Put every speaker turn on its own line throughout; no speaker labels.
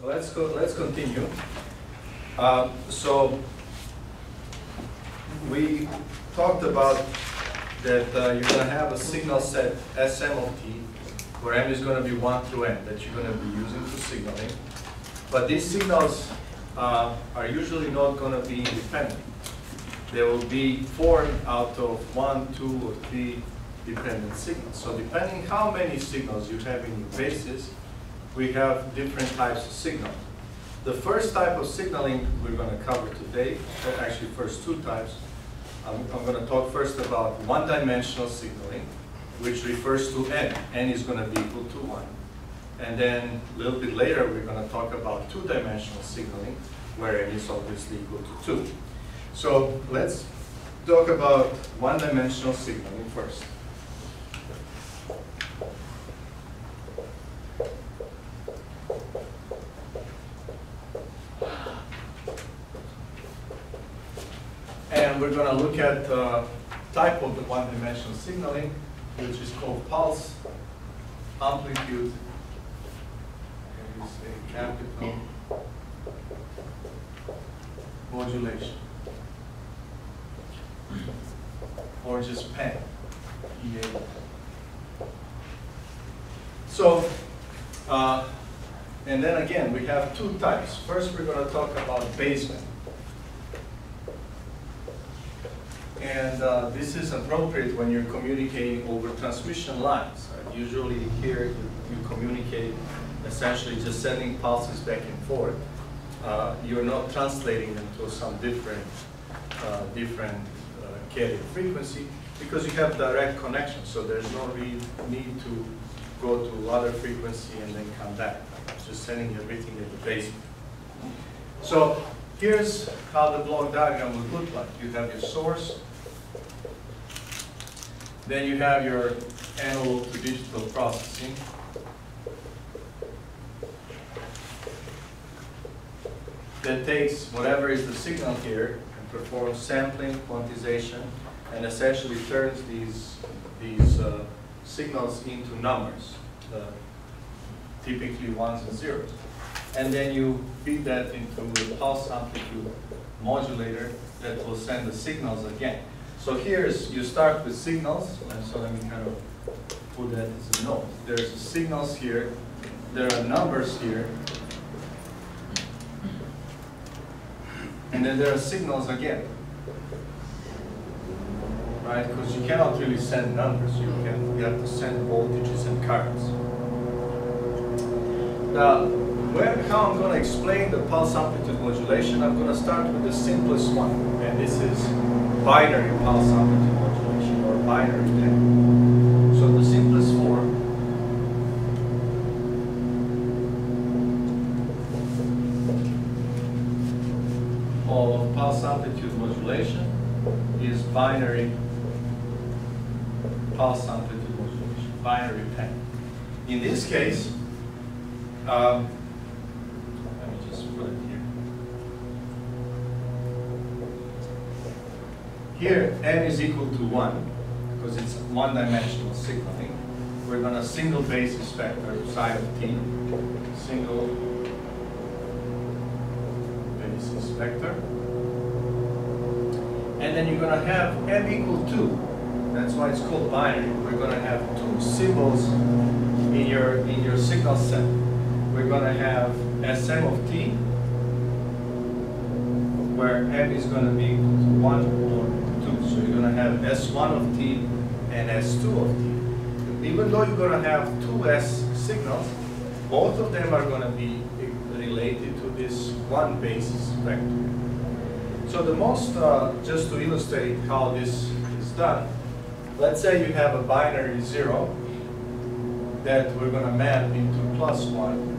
Let's go. Let's continue. So we talked about that you're going to have a signal set Sm of t, where m is going to be 1 through n that you're going to be using for signaling. But these signals are usually not going to be independent. They will be formed out of 1, 2, or 3 dependent signals. So depending how many signals you have in your basis, we have different types of signal. The first type of signaling we're going to cover today, actually first two types. I'm going to talk first about one-dimensional signaling, which refers to n. N is going to be equal to 1. And then a little bit later, we're going to talk about two-dimensional signaling, where n is obviously equal to 2. So let's talk about one-dimensional signaling first. And we're going to look at the type of the one-dimensional signaling, which is called pulse amplitude, and we say capital modulation, or just PEN. So, and then again, we have two types. First, we're going to talk about baseband. And this is appropriate when you're communicating over transmission lines. Usually here you communicate essentially just sending pulses back and forth. You're not translating them to some different carrier frequency because you have direct connection. So there's no real need to go to other frequency and then come back. Just sending everything at the base. So here's how the block diagram would look like. You have your source. Then you have your analog to digital processing. That takes whatever is the signal here and performs sampling, quantization, and essentially turns these signals into numbers, typically ones and zeros. And then you feed that into a pulse amplitude modulator that will send the signals again. So here's, you start with signals, and so let me kind of put that as a note. There's signals here, there are numbers here, and then there are signals again. Right, because you cannot really send numbers, you have to send voltages and currents. Now, how I'm going to explain the pulse amplitude modulation, I'm going to start with the simplest one, and this is binary pulse amplitude modulation, or binary PEN. So the simplest form of pulse amplitude modulation is binary pulse amplitude modulation, binary PEN. In this case, let me just put it here. Here, n is equal to 1, because it's one-dimensional signaling. We're going to single basis vector psi of t, single basis vector. And then you're going to have m equal 2. That's why it's called binary. We're going to have two symbols in your signal set. We're going to have Sm of t, where m is going to be equal to 1 or 2. So you're going to have S1 of t and S2 of t. Even though you're going to have two S signals, both of them are going to be related to this one basis vector. So the most, just to illustrate how this is done, let's say you have a binary 0 that we're going to map into +1.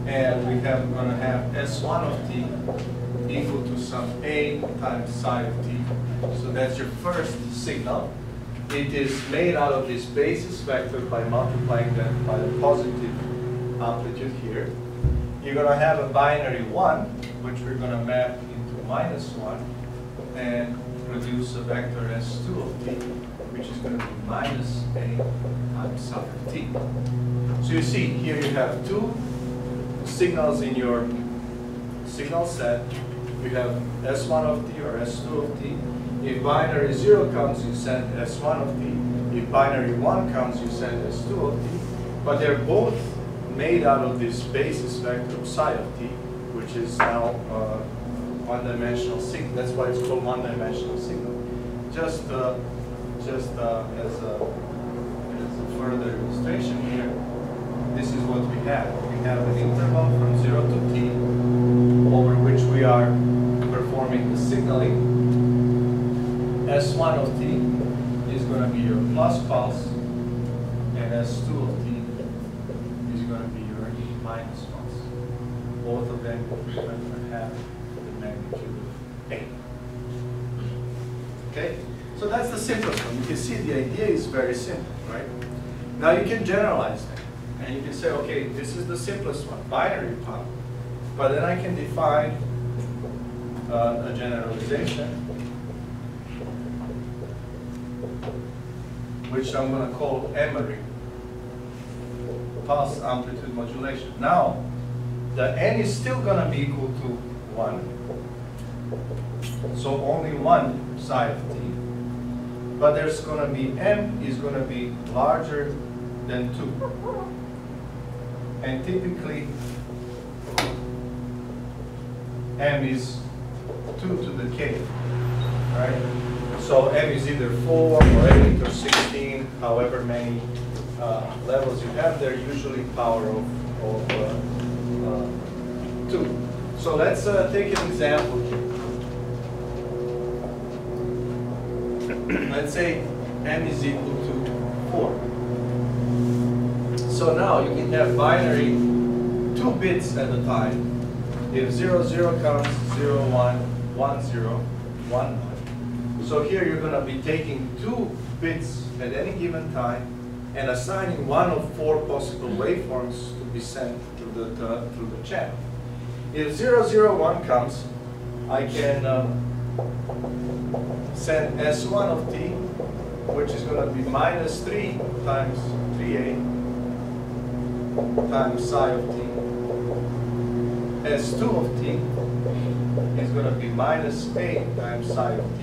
And we're going to have S1 of t equal to some A times psi of t. So that's your first signal. It is made out of this basis vector by multiplying that by the positive amplitude here. You're going to have a binary 1, which we're going to map into -1 and produce a vector S2 of t, which is going to be -A times psi of t. So you see, here you have two signals in your signal set. You have S1 of t or S2 of t. If binary 0 comes, you send S1 of t. If binary 1 comes, you send S2 of t. But they're both made out of this basis vector psi of t, which is now one-dimensional signal. That's why it's called one-dimensional signal. Just as a further illustration here, this is what we have. We have an interval from 0 to t over which we are performing the signaling. S1 of t is going to be your plus pulse, and S2 of t is going to be your minus pulse. Both of them are going to have the magnitude of 8. Okay? So that's the simplest one. You can see the idea is very simple, right? Now you can generalize that. And you can say, okay, this is the simplest one, binary part. But then I can define a generalization, which I'm going to call Emery, pulse amplitude modulation. Now, the n is still going to be equal to 1. So only one side of t. But there's going to be, m is going to be larger than 2. And typically, m is 2 to the k, right? So m is either 4 or 8 or 16, however many levels you have, they're usually power of 2. So let's take an example here. Let's say m is equal to 4. So now you can have binary 2 bits at a time. If 0, 0 comes, 0, 1, 1, 0, 1, 1. So here you're going to be taking 2 bits at any given time and assigning one of 4 possible waveforms to be sent through the channel. If 0, 0, 1 comes, I can send S1 of t, which is going to be minus 3 times 3a times psi of t. S2 of t is going to be minus a times psi of t.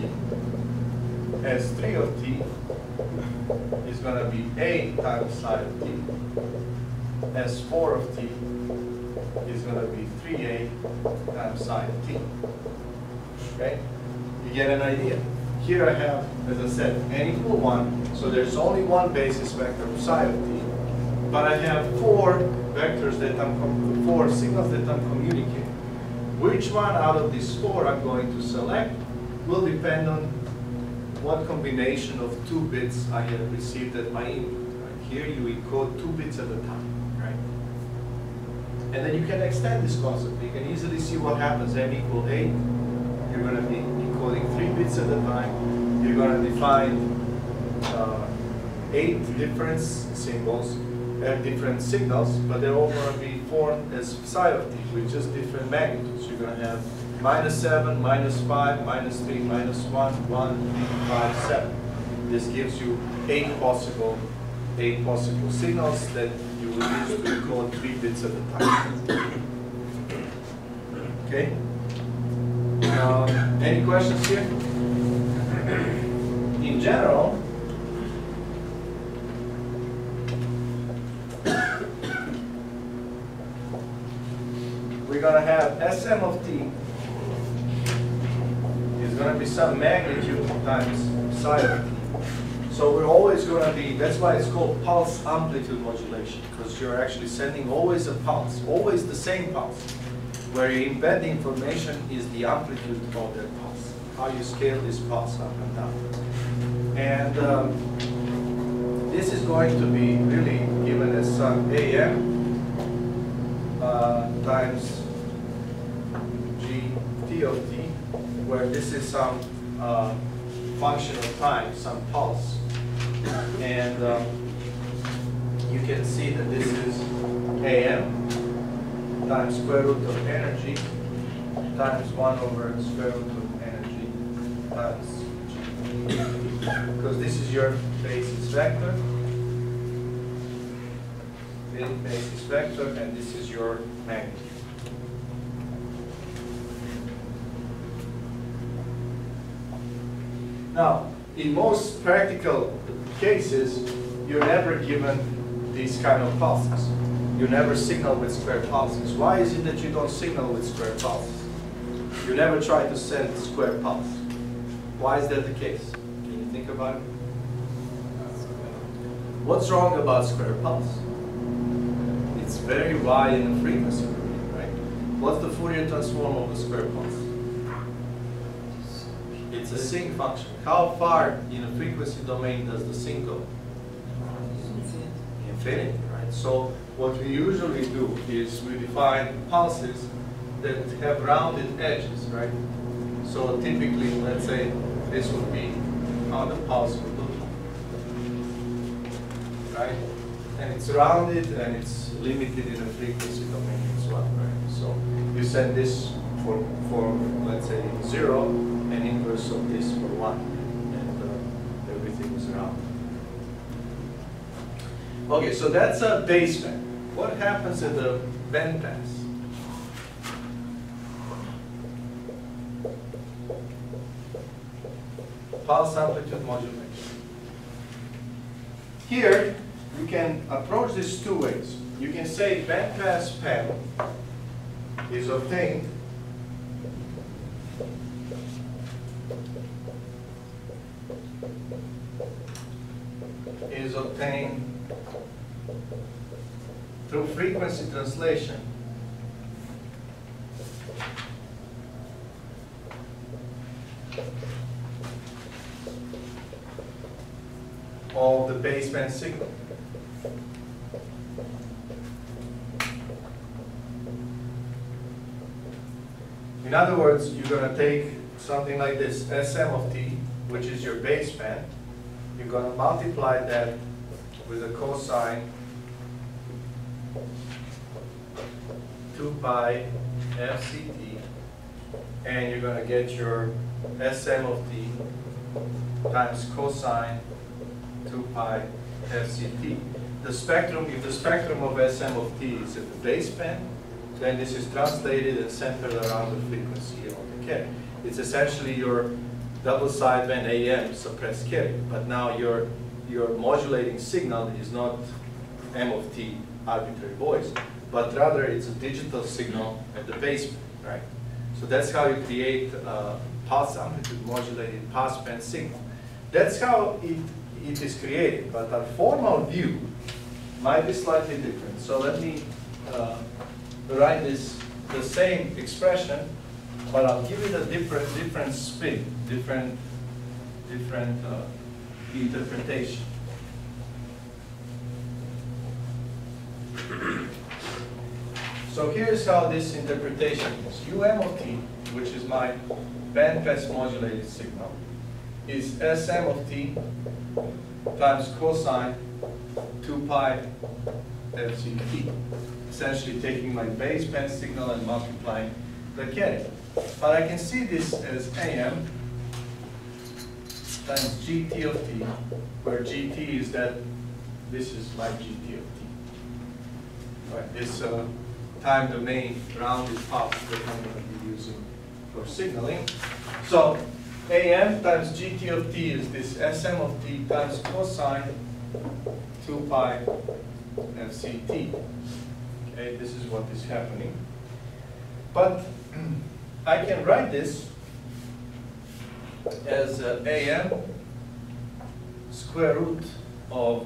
S3 of t is going to be a times psi of t. S4 of t is going to be 3a times psi of t. Okay? You get an idea. Here I have, as I said, n equal 1, so there's only one basis vector of psi of t, but I have 4 vectors that I'm, 4 signals that I'm communicating. Which one out of these 4 I'm going to select will depend on what combination of 2 bits I have received at my input. Right? Here you encode 2 bits at a time, right? And then you can extend this concept. You can easily see what happens. M equal 8. You're going to be encoding 3 bits at a time. You're going to define 8 different symbols and different signals, but they're all going to be formed as psi of t with just different magnitudes. You're going to have minus 7, minus 5, minus 3, minus 1, 1, 3, 5, 7. This gives you 8 possible signals that you will use to encode 3 bits at a time. Okay? Any questions here? In general, we're going to have Sm of t is going to be some magnitude times psi of t. So we're always going to be, that's why it's called pulse amplitude modulation, because you're actually sending always a pulse, always the same pulse. Where you embed the information is the amplitude of that pulse, how you scale this pulse up and down. And this is going to be really given as some AM times Gt of t, where this is some function of time, some pulse. And you can see that this is AM times square root of energy times 1 over square root of energy times G. Because this is your basis vector. basis vector, and this is your magnitude. Now, in most practical cases, you're never given these kind of pulses. You never signal with square pulses. Why is it that you don't signal with square pulses? You never try to send square pulse. Why is that the case? Can you think about it? What's wrong about square pulse? It's very wide in the frequency domain, right? What's the Fourier transform of the square pulse? It's a sinc function. How far in the frequency domain does the sinc go? Infinity, right? So what we usually do is we define pulses that have rounded edges, right? So typically, let's say this would be how the pulse would look, right? And it's rounded and it's limited in the frequency domain as well, right? So you send this for let's say 0, and inverse of this for 1, and everything is round. Okay, so that's a baseband. What happens at the bandpass? Pulse amplitude modulation. Here, you can approach this two ways. You can say bandpass PAM is obtained through frequency translation of the baseband signal. In other words, you're going to take something like this, Sm of t, which is your baseband. You're going to multiply that with a cosine 2 pi fct, and you're going to get your Sm of t times cosine 2 pi fct. The spectrum, if the spectrum of Sm of t is at the baseband, then this is translated and centered around the frequency of the carrier. It's essentially your double sideband AM suppressed carrier, but now your modulating signal is not M of t arbitrary voice, but rather it's a digital signal at the baseband, right? So that's how you create a pulse amplitude modulated passband signal. That's how it is created, but our formal view might be slightly different. So let me write this the same expression, but I'll give it a different spin, different interpretation. So here's how this interpretation is. Um of t, which is my bandpass modulated signal, is Sm of t times cosine 2 pi fct. Essentially taking my baseband signal and multiplying the carrier. But I can see this as AM times GT of t, where GT is that this is my GT of t. Right, this time domain rounded pulse that I'm going to be using for signaling. So AM times GT of t is this Sm of t times cosine 2 pi fct. Okay, this is what is happening. But I can write this as AM square root of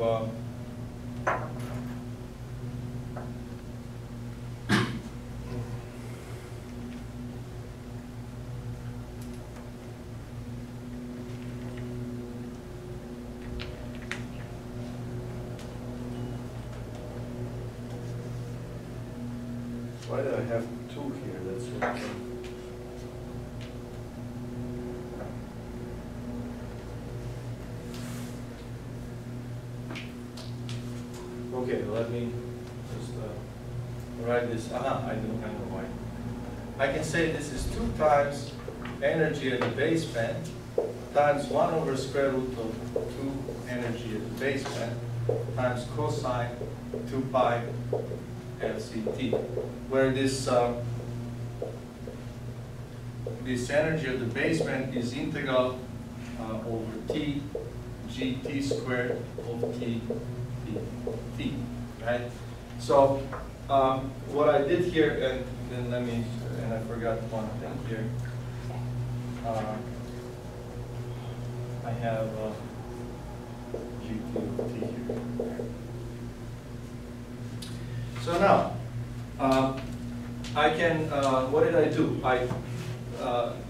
why do I have 2 here? That's what. Okay, let me just write this. I know why. I can say this is 2 times energy at the baseband times 1 over square root of 2 energy at the baseband times cosine 2 pi FCT, where this energy of the baseband is integral over T GT squared of T, right? So what I did here, and then and I forgot one thing here. I have GT of T here. So now, I can, what did I do? I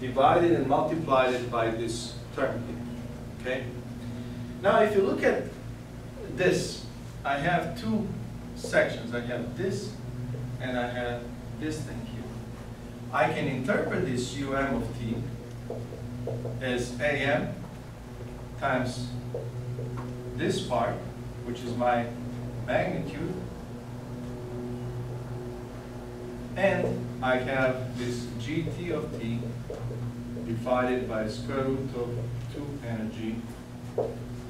divided and multiplied it by this term here, okay? Now, if you look at this, I have two sections. I have this, and I have this thing here. I can interpret this UM of T as AM times this part, which is my magnitude, and I have this GT of T divided by square root of 2 energy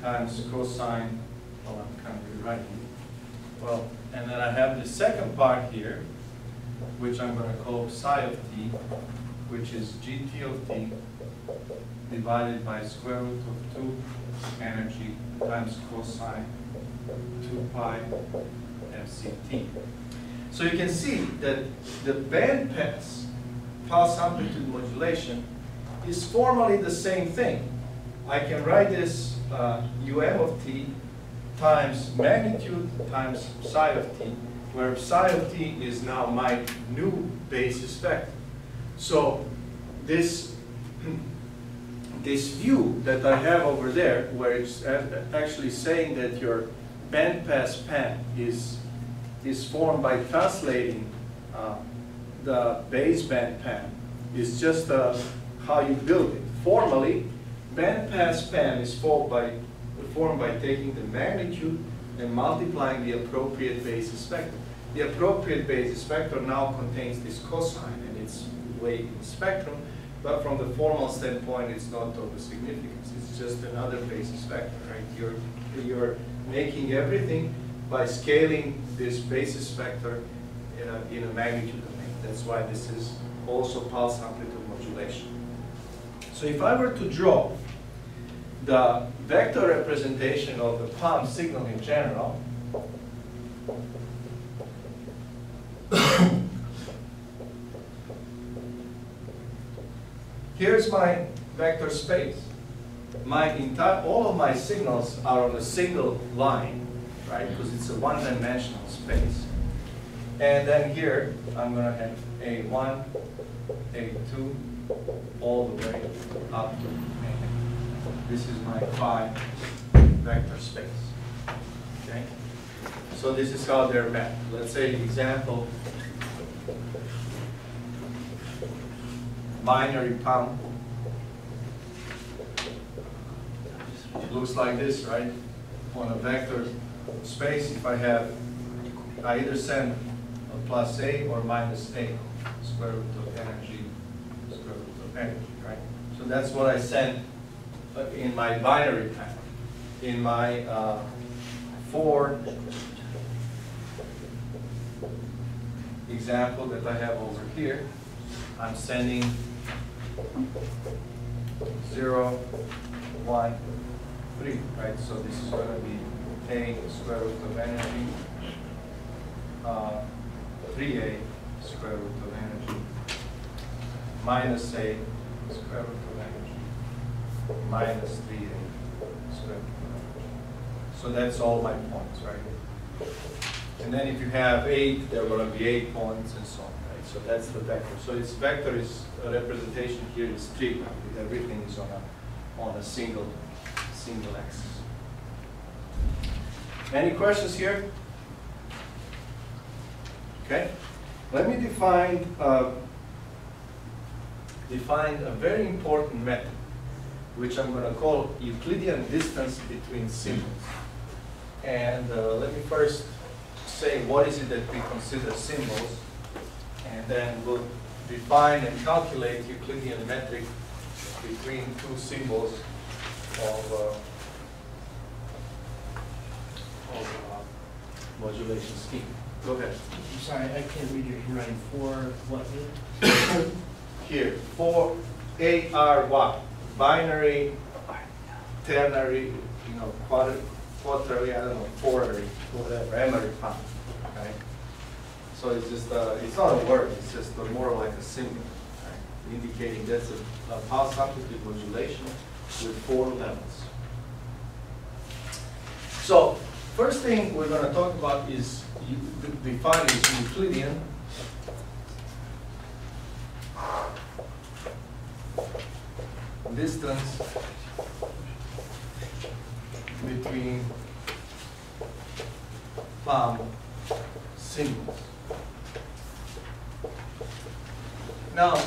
times cosine, well, I'm kind of rewriting it. Well, and then I have the second part here, which I'm going to call psi of T, which is GT of T divided by square root of 2 energy times cosine 2 pi FCT. So you can see that the bandpass pulse amplitude modulation is formally the same thing. I can write this UM of T times magnitude times psi of T, where psi of T is now my new basis vector. So this view that I have over there, where it's actually saying that your bandpass pan is formed by translating the baseband pan, is just how you build it. Formally, bandpass pan is formed by taking the magnitude and multiplying the appropriate basis vector. The appropriate basis vector now contains this cosine, and it's way in the spectrum, but from the formal standpoint, it's not of significance. It's just another basis vector, right? You're making everything by scaling this basis vector in a magnitude domain. That's why this is also pulse amplitude modulation. So if I were to draw the vector representation of the palm signal in general, here's my vector space. All of my signals are on a single line, right? Because it's a one-dimensional space. And then here, I'm going to have A1, A2, all the way up to A. This is my phi vector space, okay? So this is how they're mapped. Let's say, example, binary palm. It looks like this, right? On a vector space, if I either send a plus A or minus A, square root of energy, square root of energy, right? So that's what I send in my binary path. In my 4 example that I have over here, I'm sending 0, 1, 3, right? So this is going to be A square root of energy, 3A square root of energy, minus A square root of energy, minus 3A square root of energy. So that's all my points, right? And then if you have 8, there are going to be 8 points and so on, right? So that's the vector. So its vector is a representation here is triple. Everything is on a single axis. Any questions here? Okay. Let me define a very important method, which I'm going to call Euclidean distance between symbols. And let me first say what is it that we consider symbols, and then we'll define and calculate Euclidean metric between two symbols of modulation scheme. Go ahead.
I'm sorry, I can't read your handwriting. For what here?
Here, for ARY, binary, ternary, quaternary, I don't know, quaternary, whatever, emery form. Okay. So it's just it's not a word. It's just more like a symbol, right? Indicating that's a pulse amplitude modulation with 4 levels. So first thing we're going to talk about is defining Euclidean distance between palm symbols. Now,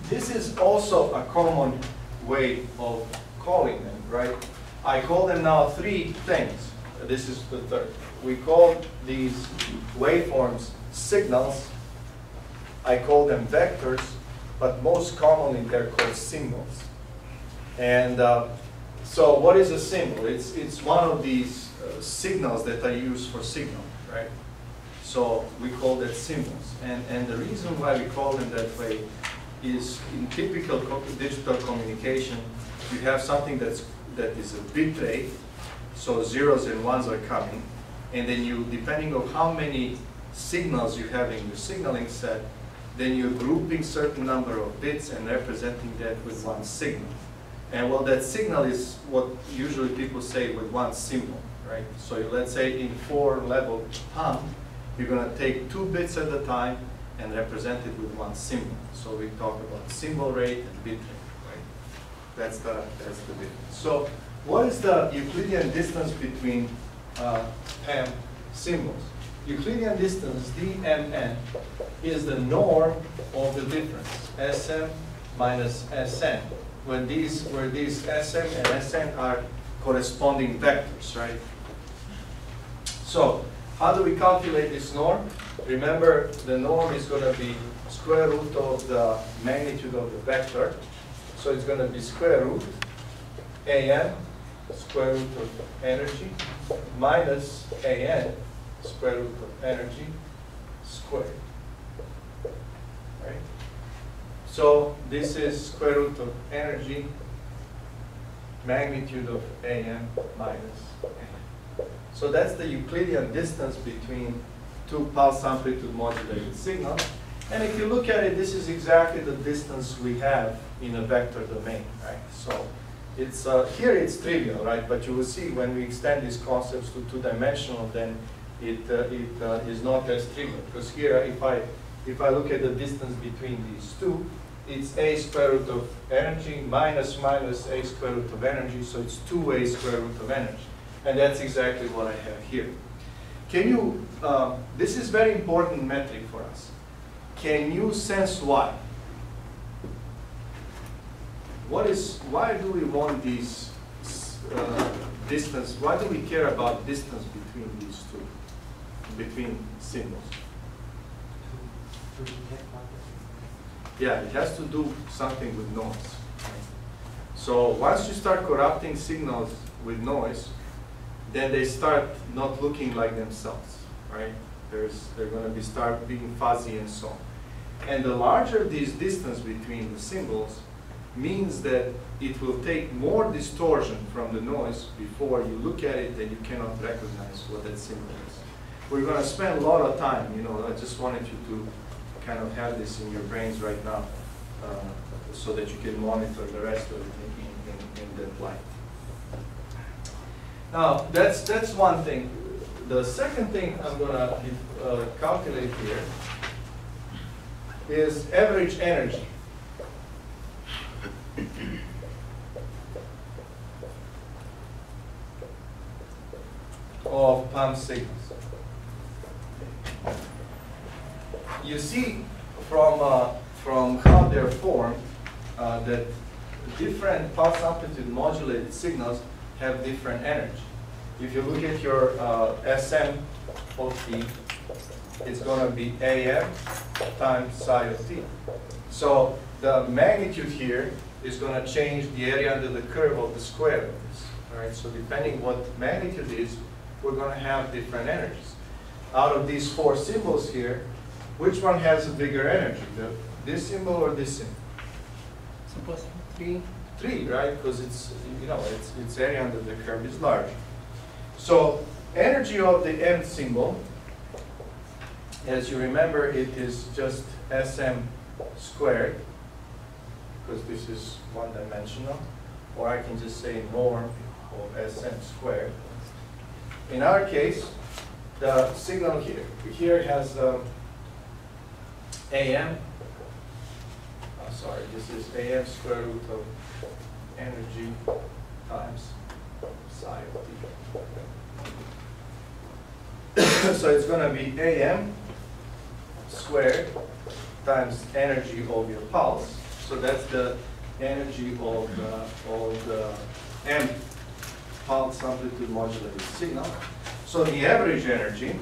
this is also a common way of calling them, right? I call them now 3 things. This is the third. We call these waveforms signals. I call them vectors, but most commonly they're called symbols. And so what is a symbol? It's one of these signals that are used for signal, right? So we call that symbols. And the reason why we call them that way is in typical digital communication, you have something that is a bit rate, so zeros and ones are coming, and then you, depending on how many signals you have in your signaling set, then you're grouping certain number of bits and representing that with one signal. And well, that signal is what usually people say with one symbol, right? So let's say in 4-level palm, you're going to take 2 bits at a time and represent it with one symbol. So we talk about symbol rate and bit rate, right? That's the difference. So what is the Euclidean distance between PAM symbols? Euclidean distance, dmn, is the norm of the difference, sm minus sn, where these sm and sn are corresponding vectors, right? So how do we calculate this norm? Remember, the norm is going to be square root of the magnitude of the vector. So it's going to be square root an, square root of energy, minus an, square root of energy, squared. Right? So this is square root of energy, magnitude of an minus n. So that's the Euclidean distance between 2 pulse amplitude modulated signals. And if you look at it, this is exactly the distance we have in a vector domain, right? So it's here it's trivial, right? But you will see when we extend these concepts to 2-dimensional, then it is not as trivial. Because here, if I look at the distance between these two, it's a square root of energy minus a square root of energy, so it's 2a square root of energy. And that's exactly what I have here. Can you, this is very important metric for us. Can you sense why? Why do we want these distance, why do we care about distance between these two, between symbols? Yeah, it has to do something with noise. So once you start corrupting signals with noise, then they start not looking like themselves, right? They're going to start being fuzzy and so on. And the larger this distance between the symbols means that it will take more distortion from the noise before you look at it and you cannot recognize what that symbol is. We're going to spend a lot of time, I just wanted you to kind of have this in your brains right now so that you can monitor the rest of it in that light. Now, that's one thing. The second thing I'm going to calculate here is average energy. Of palm signals. You see from how they're formed that different pulse amplitude modulated signals have different energy. If you look at your Sm of t, it's going to be Am times psi of t. So the magnitude here is going to change the area under the curve of the square of this. All right. So depending what magnitude is, we're going to have different energies. Out of these four symbols here, which one has a bigger energy? This symbol or this symbol?
Supposed to be
3, right? Because it's, you know, its area under the curve is large. So energy of the M symbol, as you remember, it is just Sm squared, because this is one-dimensional, or I can just say norm of Sm squared. In our case, the signal here has Am. I'm sorry, this is Am square root of energy times psi of t. So it's going to be Am squared times energy of your pulse. So that's the energy of the M pulse amplitude modulated signal. So the average energy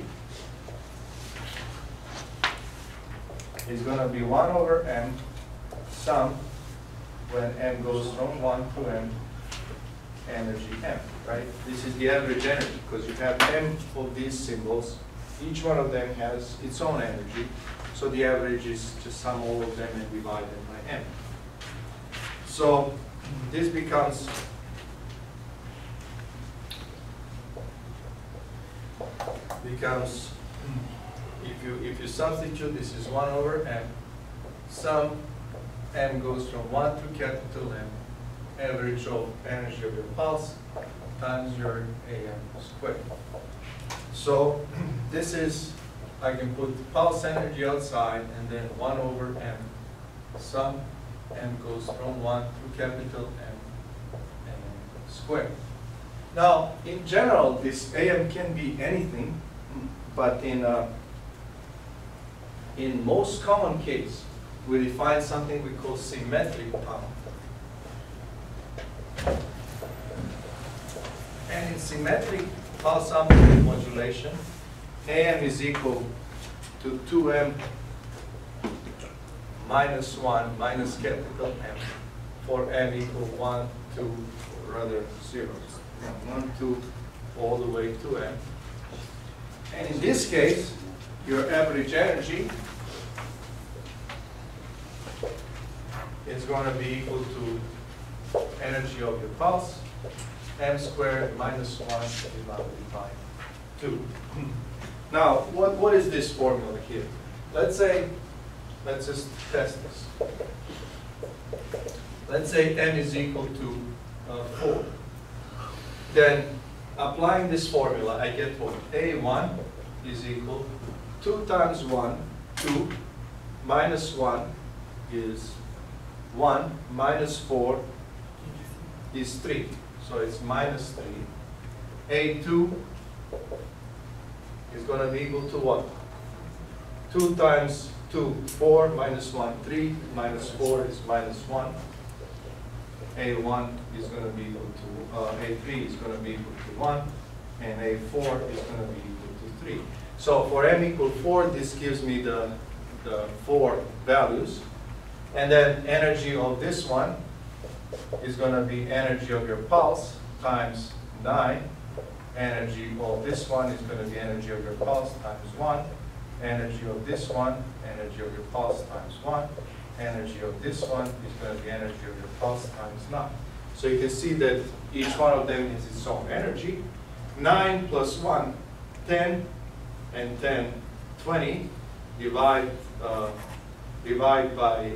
is going to be 1 over M sum when M goes from 1 to M energy M, right? This is the average energy because you have M of these symbols. Each one of them has its own energy. So the average is just sum all of them and divide them by M. So this becomes if you substitute, this is 1 over M sum M goes from 1 to capital M average of energy of your pulse times your Am squared. So this is, I can put pulse energy outside and then 1 over M sum M goes from 1 to capital M squared. Now, in general, this Am can be anything, but in most common case, we define something we call symmetric pump. And in symmetric pulse amplitude modulation, Am is equal to 2M minus 1 minus capital M for M equal 1, 2, or rather 0. 1, 2, all the way to M. And in this case, your average energy is going to be equal to energy of your pulse, M squared minus 1 divided by 2. Now, what is this formula here? Let's just test this. Let's say M is equal to 4. Then, applying this formula, I get what? A1 is equal 2 times 1, 2, minus 1 is 1, minus 4 is 3. So it's minus 3. A2 is going to be equal to what? 2 times 2, 4, minus 1, 3, minus 4 is minus 1. A1 is going to be equal to, A3 is going to be equal to 1, and A4 is going to be equal to 3. So for M equal 4, this gives me the 4 values. And then energy of this one is going to be energy of your pulse times 9. Energy of this one is going to be energy of your pulse times 1. Energy of this one, energy of your pulse times 1. Energy of this one is going to be energy of your pulse times 9. So you can see that each one of them has its own energy. 9 plus 1, 10, and 10, 20. Divide by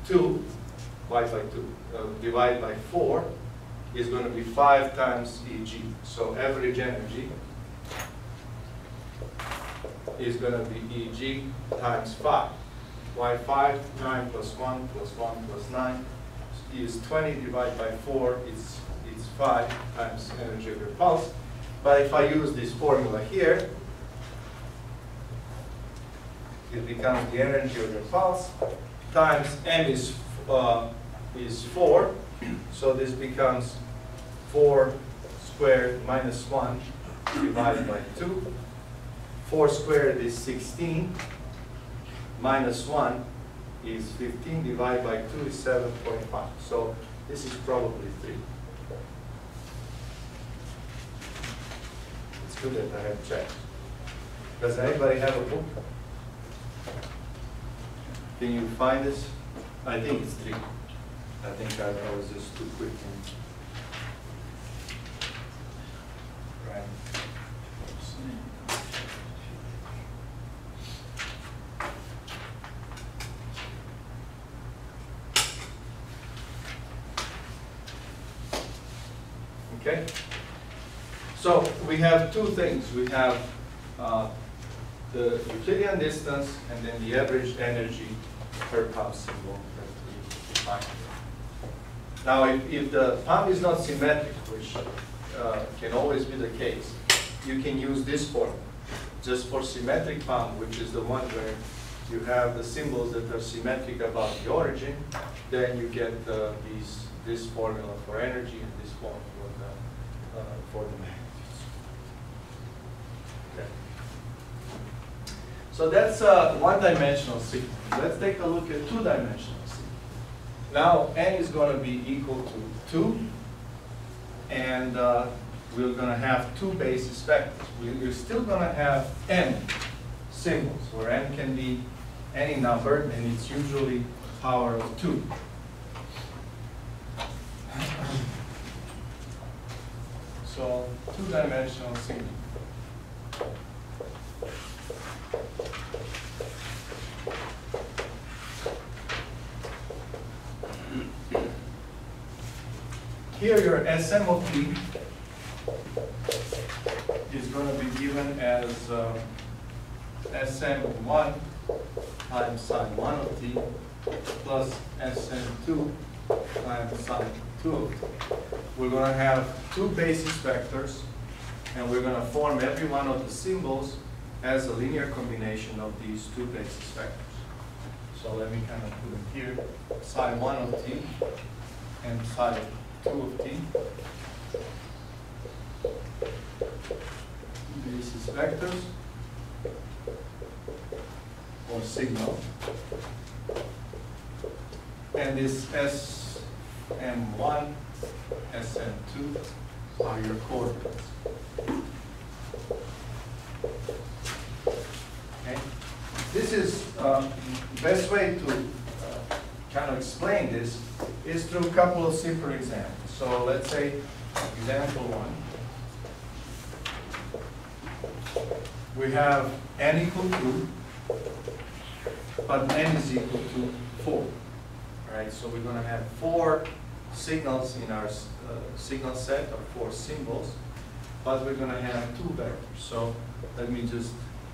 2, divide by 4 is going to be 5 times Eg. So average energy is going to be Eg times 5. Why 5? 9 plus 1 plus 1 plus 9 is 20 divided by 4, it's 5 times energy of your pulse. But if I use this formula here, it becomes the energy of your pulse times M is 4. So this becomes 4 squared minus 1 divided by 2. 4 squared is 16. Minus 1 is 15, divided by 2 is 7.5. So this is probably 3. student, I have checked. Does anybody have a book? Can you find this? I think it's 3. I think I was just too quick. Right. Okay. So we have 2 things. We have the Euclidean distance and then the average energy per pump symbol that we define. Now, if the pump is not symmetric, which can always be the case, you can use this formula. Just for symmetric pump, which is the one where you have the symbols that are symmetric about the origin, then you get this formula for energy and this one for the magnitudes. Okay. So that's a one-dimensional signal. Let's take a look at two-dimensional signal. Now n is going to be equal to 2, and we're going to have 2 basis vectors. We're still going to have n symbols, where n can be any number, and it's usually power of 2. So, two-dimensional signal. Here your Sm of t is going to be given as Sm1 times sine 1 of t plus Sm2 times sine 2 of t. We're going to have 2 basis vectors, and we're going to form every one of the symbols as a linear combination of these 2 basis vectors. So let me kind of put it here, sine 1 of t and sine 2 of t. Basis vectors or signal. And this Sm1, Sm2 are your coordinates. Okay? This is the best way to kind of explain this is through a couple of simple examples. So let's say example 1. We have n equal 2, but n is equal to 4. Right? So we're going to have 4 signals in our signal set, or 4 symbols, but we're going to have 2 vectors. So let me just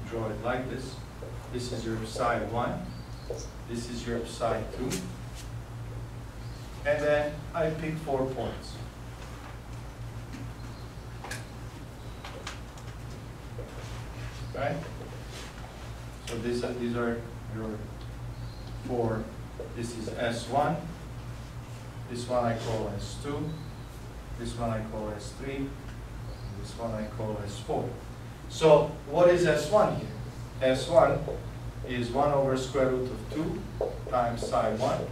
draw it like this. This is your psi 1, this is your psi 2, and then I pick 4 points. Right? So these are your 4. This is S1. This one I call S2. This one I call S3. And this one I call S4. So what is S1 here? S1 is 1 over square root of 2 times psi 1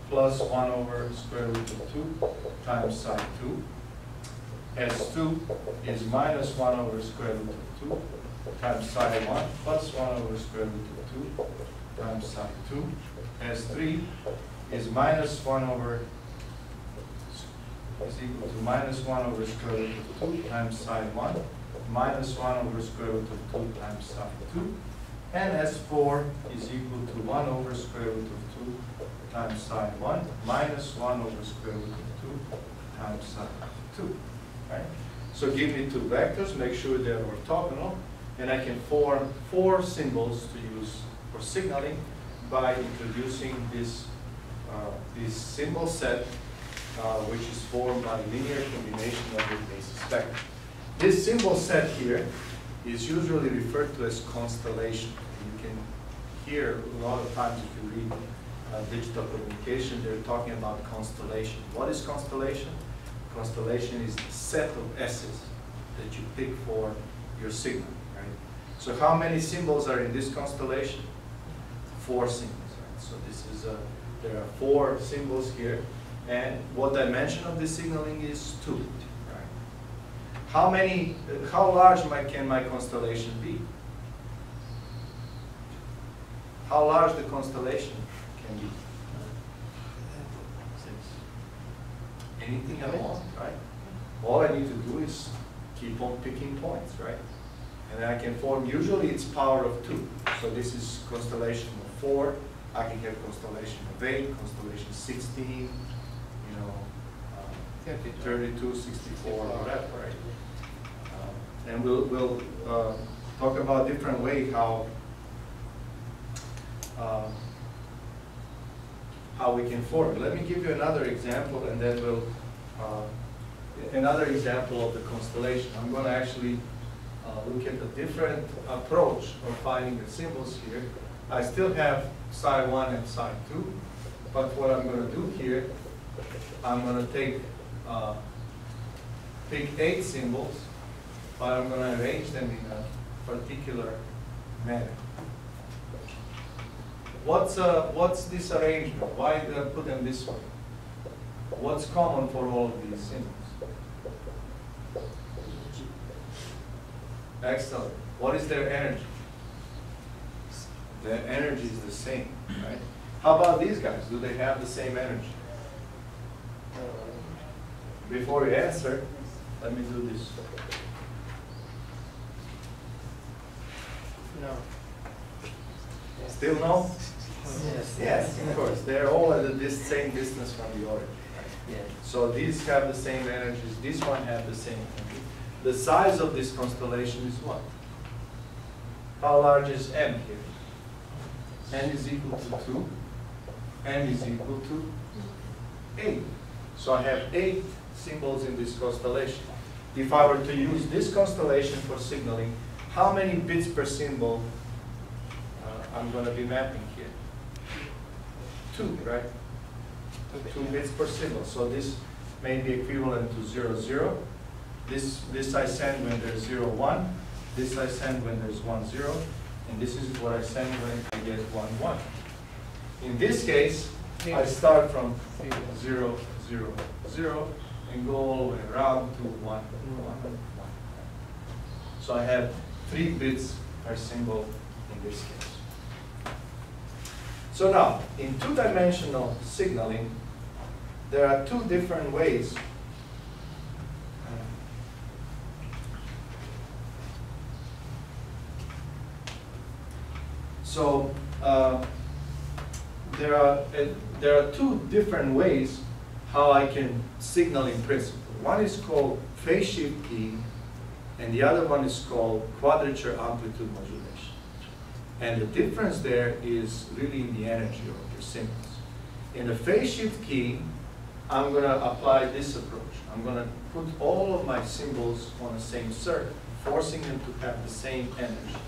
plus 1 over square root of 2 times psi 2. S2 is minus 1 over square root of 2 times psi 1 plus 1 over square root of 2 times psi 2. S3 is minus 1 over, is equal to minus 1 over square root of 2 times psi 1 minus 1 over square root of 2 times psi 2. And S4 is equal to 1 over square root of 2 times psi 1 minus 1 over square root of 2 times psi 2. Right? So give me 2 vectors, make sure they're orthogonal, and I can form 4 symbols to use for signaling by introducing this symbol set, which is formed by linear combination of the basis vector. This symbol set here is usually referred to as constellation. You can hear a lot of times if you read digital communication, they're talking about constellation. What is constellation? Constellation is the set of S's that you pick for your signal. Right? So how many symbols are in this constellation? 4 symbols. Right? So this is there are 4 symbols here, and what dimension of this signaling is 2. Right? how large can my constellation be? How large the constellation can be? Anything I want, right? All I need to do is keep on picking points, right? And then I can form, usually it's power of 2. So this is constellation of 4. I can have constellation of 8, constellation 16, 32, 64, whatever, right? And we'll talk about different way how we can form it. Let me give you another example, and then we'll another example of the constellation. I'm going to actually look at a different approach of finding the symbols here. I still have psi 1 and psi 2, but what I'm going to do here, I'm going to pick 8 symbols, but I'm going to arrange them in a particular manner. What's this arrangement? Why did I put them this way? What's common for all of these symbols? Excellent. What is their energy? Their energy is the same, right? How about these guys? Do they have the same energy? Before you answer, let me do this.
No.
Still no?
Yes.
Yes, of course. They're all at the same distance from the origin. Right?
Yeah.
So these have the same energies. This one have the same energy. The size of this constellation is what? How large is M here? N is equal to 2. M is equal to 8. So I have 8 symbols in this constellation. If I were to use this constellation for signaling, how many bits per symbol I'm going to be mapping here? 2, right? 2 bits per symbol. So this may be equivalent to 0, 0. This I send when there's 0, 1. This I send when there's 1, 0. And this is what I send when I get 1, 1. In this case, I start from 0, 0, 0, and go all the way around to 1, 1, 1. So I have 3 bits per symbol in this case. So now, in two-dimensional signaling, there are 2 different ways So there are 2 different ways how I can signal in principle. One is called phase shift keying, and the other one is called quadrature amplitude modulation. And the difference there is really in the energy of your symbols. In the phase shift keying, I'm going to apply this approach. I'm going to put all of my symbols on the same circuit, forcing them to have the same energy.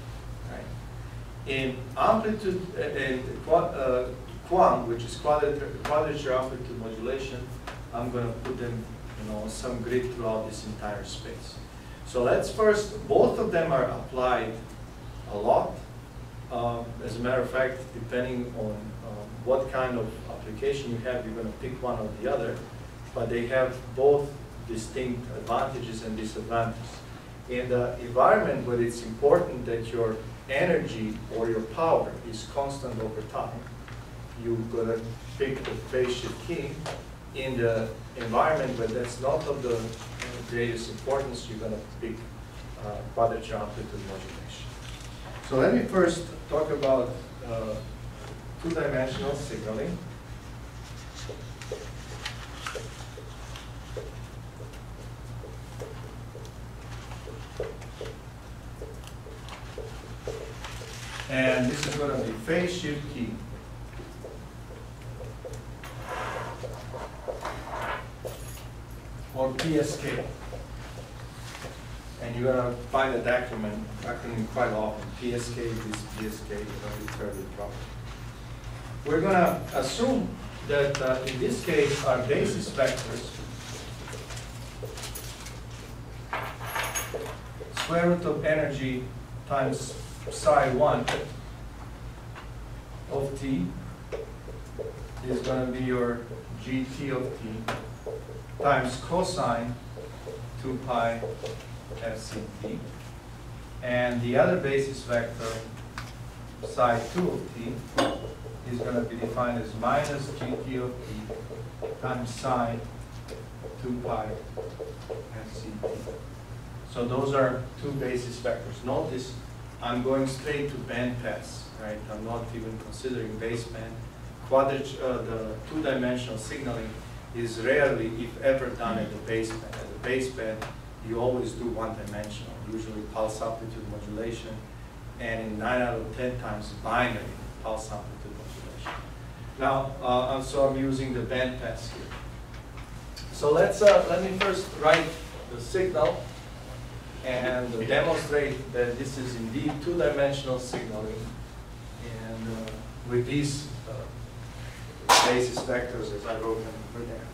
In amplitude, in QAM, which is quadrature amplitude modulation, I'm going to put them, on some grid throughout this entire space. So let's first, both of them are applied a lot. As a matter of fact, depending on what kind of application you have, you're going to pick one or the other, but they have both distinct advantages and disadvantages. In the environment where it's important that your energy or your power is constant over time, you're going to pick the phase shift key. In the environment where that's not of the greatest importance, you're going to pick quadrature amplitude modulation. So let me first talk about two-dimensional signaling. And this is going to be phase shift key. Or PSK. And you're going to find that acronym quite often. PSK, this PSK, you've heard it probably. We're going to assume that in this case our basis vectors, square root of energy times psi 1 of t is going to be your gt of t times cosine 2 pi FCT. And the other basis vector, psi 2 of t, is going to be defined as minus gt of t times sine 2 pi FCT. So those are two basis vectors. Notice I'm going straight to bandpass, right? I'm not even considering baseband. The two-dimensional signaling is rarely, if ever, done at the baseband. At the baseband, you always do one-dimensional, usually pulse amplitude modulation, and in 9 out of 10 times binary pulse amplitude modulation. Now, so I'm using the bandpass here. So let me first write the signal and demonstrate that this is indeed two-dimensional signaling, and with these basis vectors as I wrote them over there.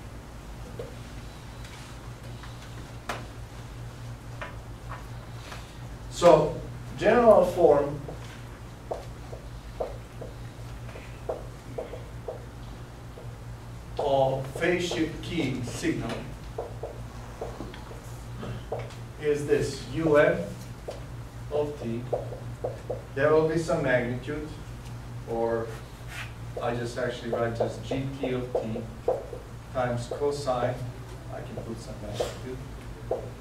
So, general form of phase shift keying signal is this of t. There will be some magnitude, or I just actually write as gt of t times cosine, I can put some magnitude,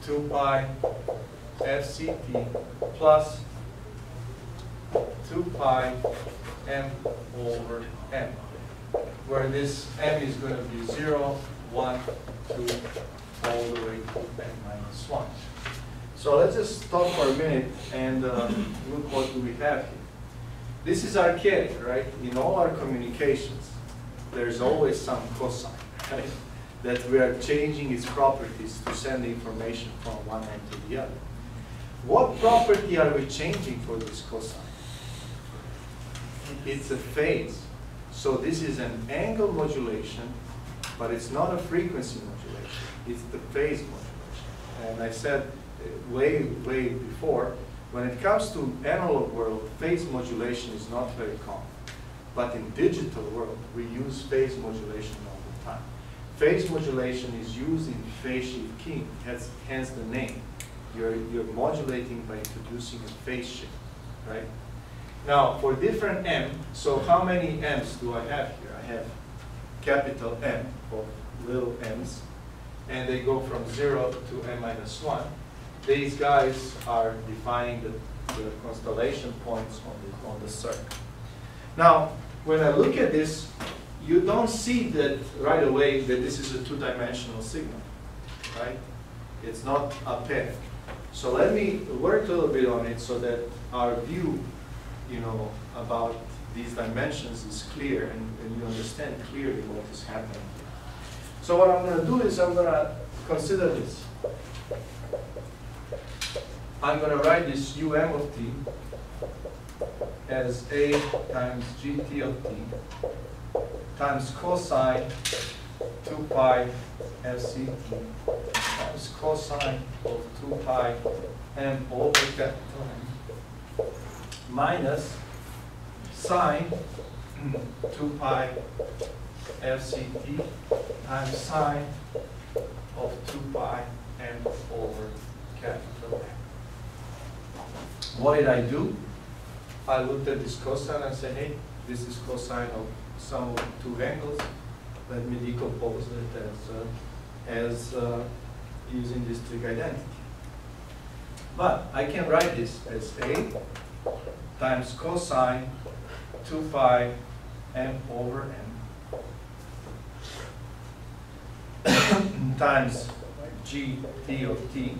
2 pi FCT plus 2 pi m over m, where this m is going to be 0, 1, 2, all the way to n minus 1. So let's just stop for a minute and look what do we have here. This is archaic, right? In all our communications, there's always some cosine, right? That we are changing its properties to send information from one end to the other. What property are we changing for this cosine? It's a phase. So this is an angle modulation, but it's not a frequency modulation. It's the phase modulation. And I said way before, when it comes to analog world, phase modulation is not very common. But in digital world, we use phase modulation all the time. Phase modulation is used in phase shift keying, hence the name. You're modulating by introducing a phase shift, right? Now, for different m, so how many m's do I have here? I have capital M of little m's, and they go from 0 to m minus 1. These guys are defining the constellation points on the circle. Now, when I look at this, you don't see that right away that this is a two-dimensional signal, right? It's not a pair. So let me work a little bit on it so that our view, about these dimensions is clear and you understand clearly what is happening here. So what I'm going to do is I'm going to consider this. I'm going to write this of t as a times gt of t times cosine 2 pi fct times cosine of 2 pi m over capital M minus sine 2 pi fct times sine of 2 pi m over capital M. What did I do? I looked at this cosine and said, hey, this is cosine of sum of two angles. Let me decompose it as using this trig identity. But I can write this as A times cosine 2 pi m over m times gt of t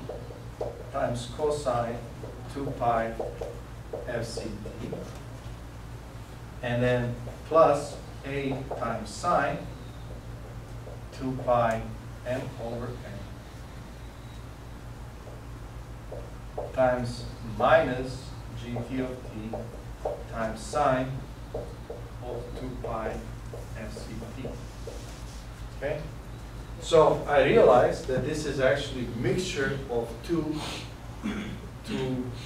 times cosine 2 pi fct, and then plus A times sine 2 pi m over m times minus gt of t times sine of 2 pi fct. Okay? So I realized that this is actually a mixture of two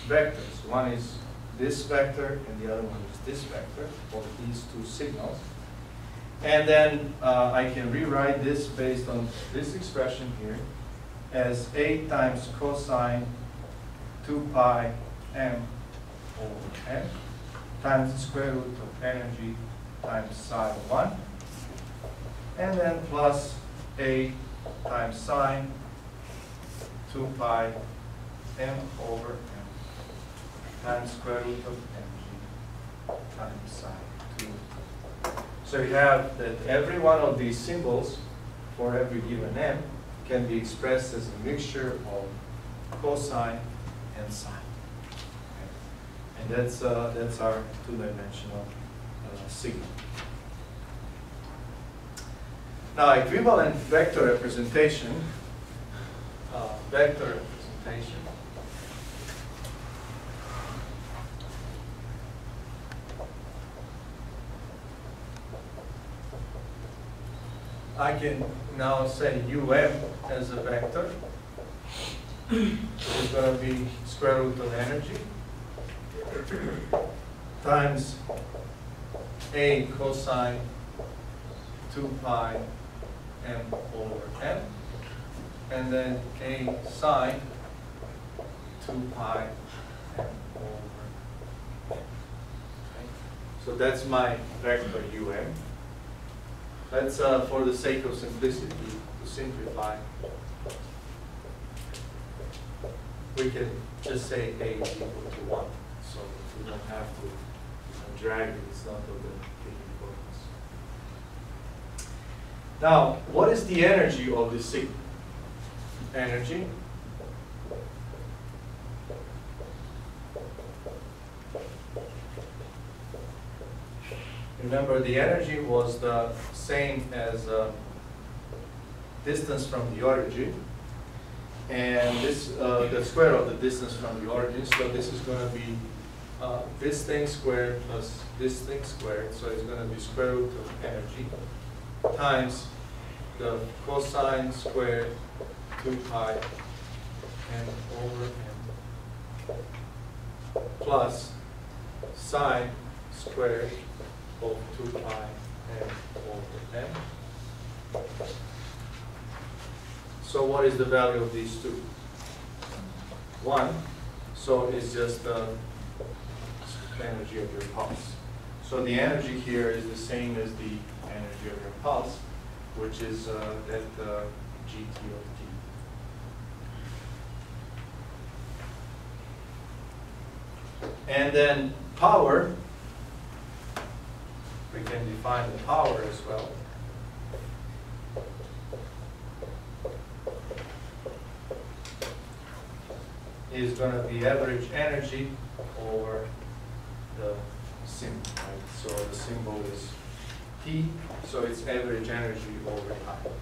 vectors. One is this vector and the other one is this vector, of these two signals. And then I can rewrite this based on this expression here as A times cosine 2 pi m over n times the square root of energy times psi 1, and then plus a times sine 2 pi m over n times square root of energy times psi 2. So you have that every one of these symbols for every given m can be expressed as a mixture of cosine and sine. Okay. And that's our two-dimensional signal. Now, equivalent vector representation. I can now say um as a vector is going to be square root of energy times a cosine 2 pi m over n, and then a sine 2 pi m over n. Okay. So that's my vector um. Let's, for the sake of simplicity, to simplify, we can just say a is equal to 1, so we don't have to drag it, it's not of the big importance. Now, what is the energy of this signal? Energy remember, the energy was the same as distance from the origin, and this the square of the distance from the origin. So this is going to be this thing squared plus this thing squared. So it's going to be square root of energy times the cosine squared 2 pi m over n plus sine squared of 2 pi m over n. So what is the value of these two? 1. So it's just the energy of your pulse. So the energy here is the same as the energy of your pulse, which is that gt of t. And then power, we can define the power as well. Is going to be average energy over the symbol, right? So the symbol is T, so it's average energy over time.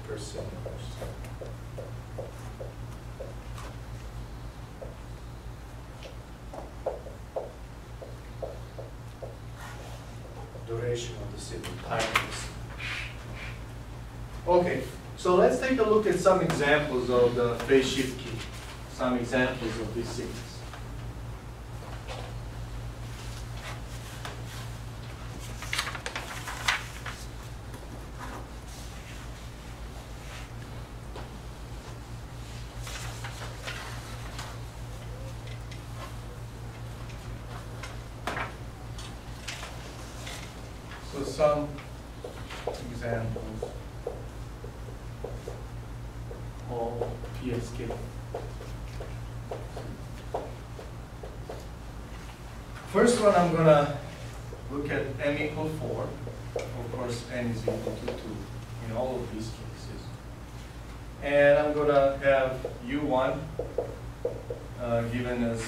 Per second. Duration of the signal, time of the signal. Okay, so let's take a look at some examples of the phase shift key, some examples of these signals. So some examples of PSK. First one, I'm going to look at m equal 4. Of course, n is equal to 2 in all of these cases. And I'm going to have U1 given as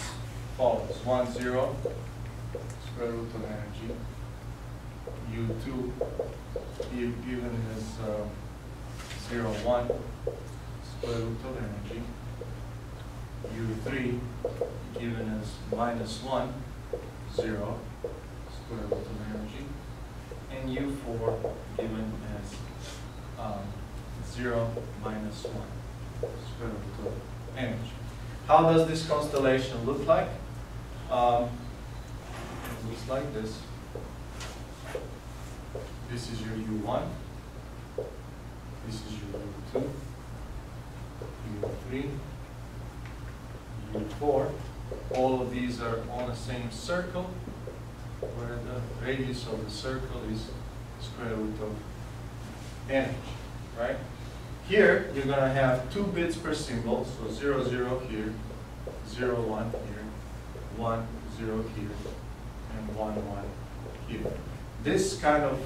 follows. 1, 0, square root of energy. U2 given as 0, 1, square root of energy. U3 given as minus 1, 0, square root of energy. And U4 given as 0, minus 1, square root of energy. How does this constellation look like? looks like this. This is your U1. This is your U2. U3. U4. All of these are on the same circle, where the radius of the circle is square root of energy, right? Here, you're going to have 2 bits per symbol, so 0, 0 here, 0, 1 here, 1, 0 here, and 1, 1 here. This kind of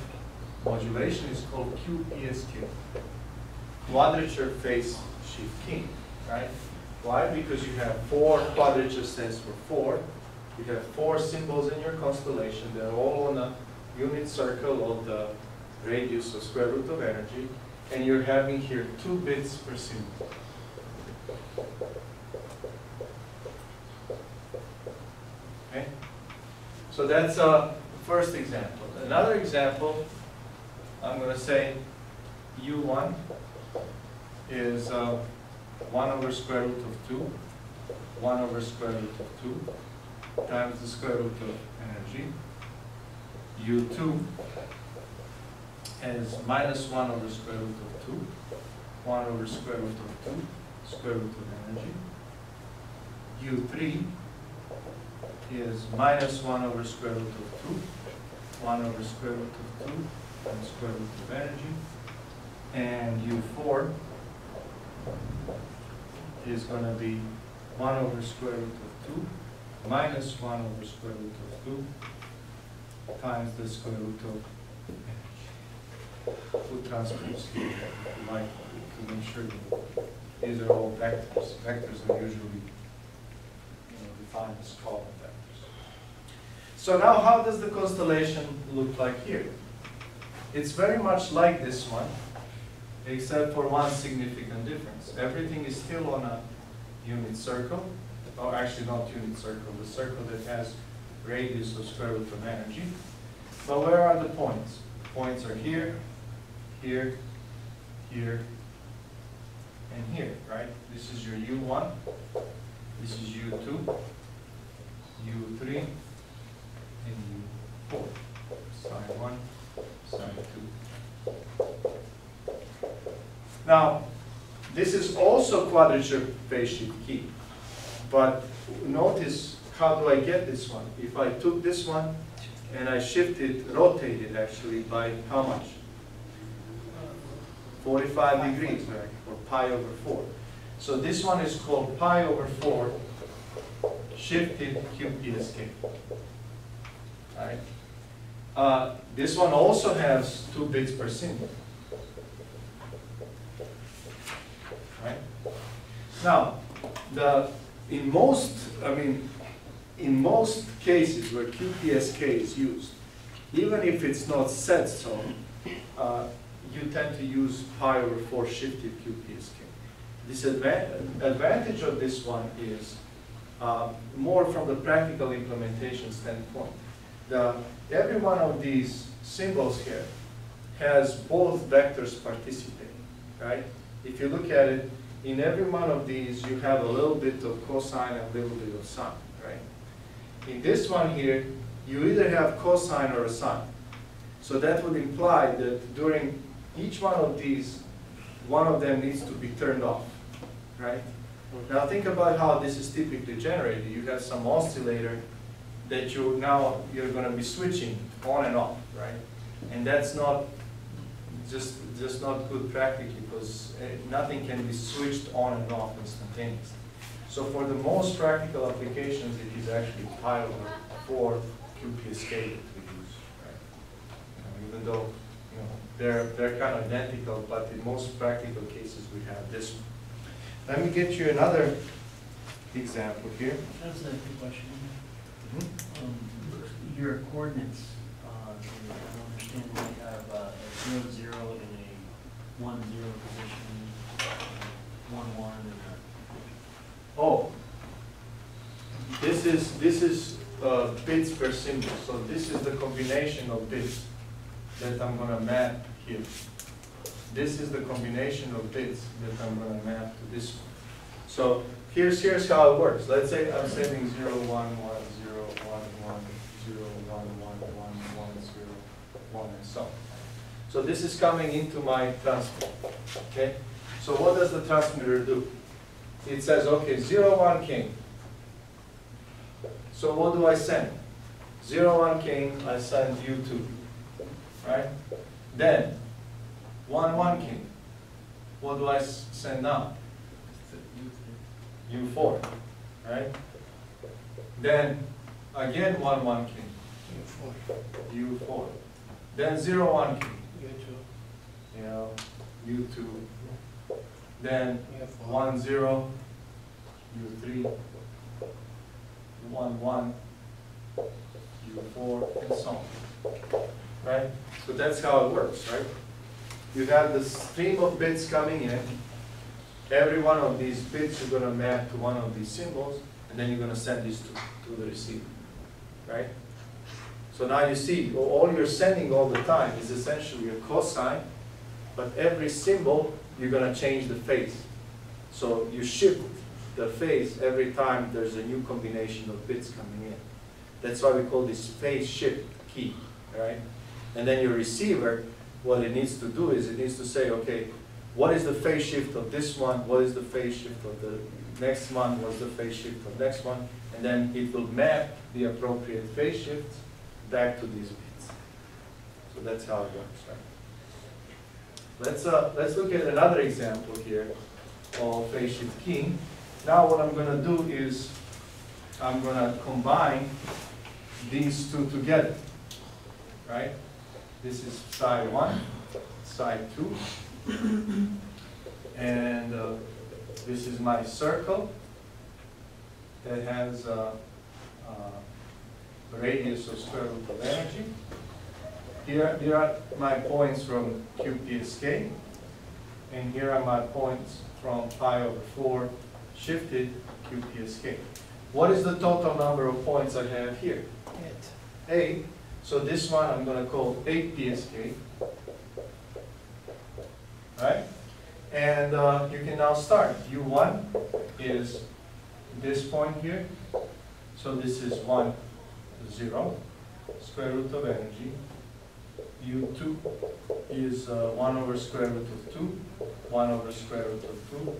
modulation is called QPSK, quadrature phase shift keying, right? Why? Because you have 4 quadrature stands for 4. You have 4 symbols in your constellation. They're all on a unit circle of the radius of square root of energy. And you're having here 2 bits per symbol. Okay? So that's a first example. Another example, I'm going to say U1 is 1 over square root of 2, 1 over square root of 2, times the square root of energy. U2 is minus 1 over square root of 2, 1 over square root of 2, square root of energy. U3 is minus 1 over square root of 2, 1 over square root of 2, and square root of energy. And U4 is going to be 1 over square root of 2 minus 1 over square root of 2 times the square root of energy. Put transpose here, like, to make sure that these are all vectors. Vectors are usually defined as column vectors. So now how does the constellation look like here? It's very much like this one, except for one significant difference. Everything is still on a unit circle, or actually not unit circle, the circle that has radius of square root of energy. But where are the points? The points are here, here, here, and here, right? This is your U1, this is U2, U3, and U4. Side 1, side 2. Now, this is also quadrature phase shift key, but notice how do I get this one? If I took this one and I shifted, rotated actually by how much? 45 degrees, right? Or pi over 4. So this one is called pi over 4 shifted QPSK. Right? This one also has 2 bits per symbol. Right? Now, in most cases where QPSK is used, even if it's not set so, you tend to use pi over 4 shifted QPSK. This advantage of this one is more from the practical implementation standpoint. Every one of these symbols here has both vectors participating, right? If you look at it, in every one of these you have a little bit of cosine and a little bit of sine, right? In this one here, you either have cosine or a sine. So that would imply that during each one of these, one of them needs to be turned off, right? Now think about how this is typically generated. You have some oscillator that you're going to be switching on and off, right? And that's not just not good practically, because nothing can be switched on and off instantaneously. So for the most practical applications, it is actually pi over 4 QPSK that we use, right? Even though they're kind of identical, but in most practical cases we have this one. Let me get you another example here.
That's a good question. Your coordinates, I don't understand why you have a 0, 0 in a 1, 0 position, 1, 1, and
oh, this is bits per symbol. So this is the combination of bits that I'm going to map here. This is the combination of bits that I'm going to map to this one. So here's how it works. Let's say I'm sending 0, 1, 1, 0, 1, 1, 0, 1, 1, and so on. So this is coming into my transmitter, okay? So what does the transmitter do? It says, okay, 0, 1 came. So what do I send? 0, 1 came, I send U2, right? Then, 1, 1 came. What do I send now? U4, right? Then, again 1, 1 came. U4. Then 0, 1 came. You know, U2. Then 1, 0, U3, 1, 1, U4, and so on. Right? So that's how it works, right? You have the stream of bits coming in. Every one of these bits you're going to map to one of these symbols, and then you're going to send these to the receiver. Right? So now you see, all you're sending all the time is essentially a cosine, but every symbol you're going to change the phase. So you shift the phase every time there's a new combination of bits coming in. That's why we call this phase shift key, right? And then your receiver, what it needs to do is it needs to say, okay, what is the phase shift of this one? What is the phase shift of the next one? What's the phase shift of the next one? And then it will map the appropriate phase shifts back to these bits. So that's how it works, right? Let's look at another example here of phase shift keying. Now what I'm going to do is I'm going to combine these two together, right? This is side 1, side 2, and this is my circle that has a radius of square root of energy. Here are my points from QPSK, and here are my points from pi over 4 shifted QPSK. What is the total number of points I have here? 8. So this one I'm going to call 8 PSK. Right? And you can now start. U1 is this point here. So this is 1, 0, square root of energy. U2 is 1 over square root of 2, 1 over square root of 2,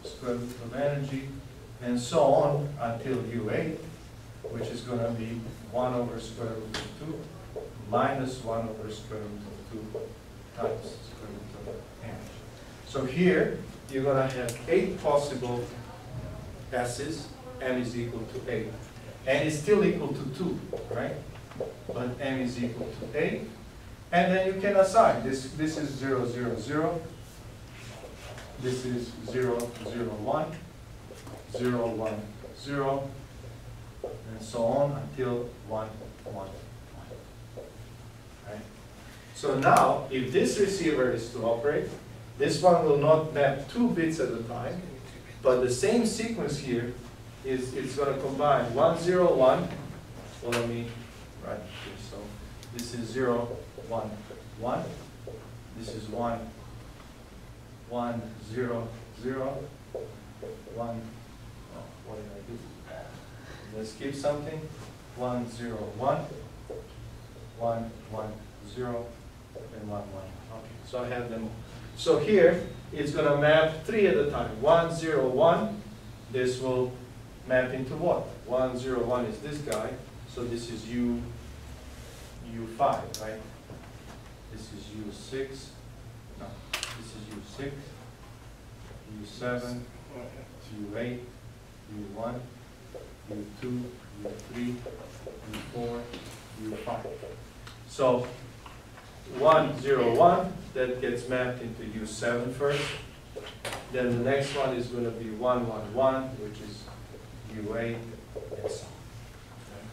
square root of energy, and so on until U8, which is going to be 1 over square root of 2 minus 1 over square root of 2 times square root of energy. So here, you're going to have 8 possible S's. M is equal to 8. N is still equal to 2, right? But M is equal to 8. And then you can assign. This is 0, 0, 0. This is 0, 0, 1. 0, 1, 0. And so on until 1, 1, 1. Right? So now, if this receiver is to operate, this one will not map 2 bits at a time, but the same sequence here is it's going to combine 1, 0, 1. Well, let me write here. So this is 0, 1, 1. This is 1, 1, 0, 0. 1. Oh, what did I do? Let's skip something. 1, 0, 1. 1, 1, 0, and 1, 1. Okay, so I have them. So here, it's going to map 3 at a time. 1, 0, 1. This will map into what? 1, 0, 1 is this guy. So this is U5, right? This is U6. No, this is U6, U7, U8, U1, U2, U3, U4, U5. So 1, 0, 1, that gets mapped into U7 first. Then the next one is going to be 1, 1, 1, which is U8, and so on. Okay?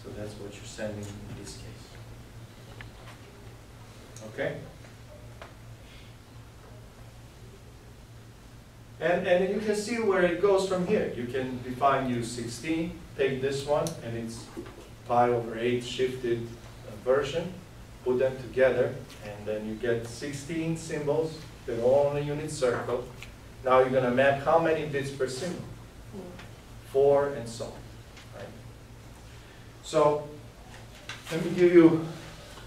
So that's what you're sending in this case. Okay? And you can see where it goes from here. You can define U16, take this one, and it's pi over 8 shifted version, put them together, and then you get 16 symbols. They're all on a unit circle. Now you're going to map how many bits per symbol? 4, and so on. Right? So let me give you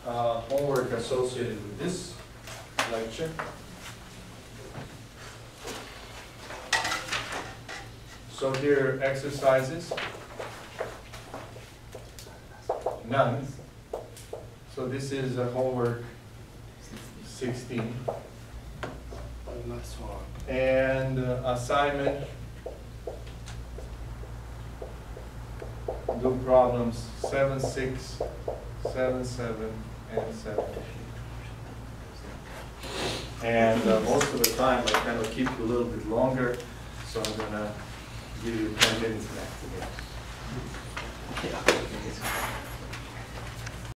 homework associated with this lecture. So here are exercises. None. So this is homework 16. And assignment. Do problems 7, 6, 7, 7, and 7. And most of the time I kind of keep you a little bit longer, so I'm going to give you 10 minutes max again.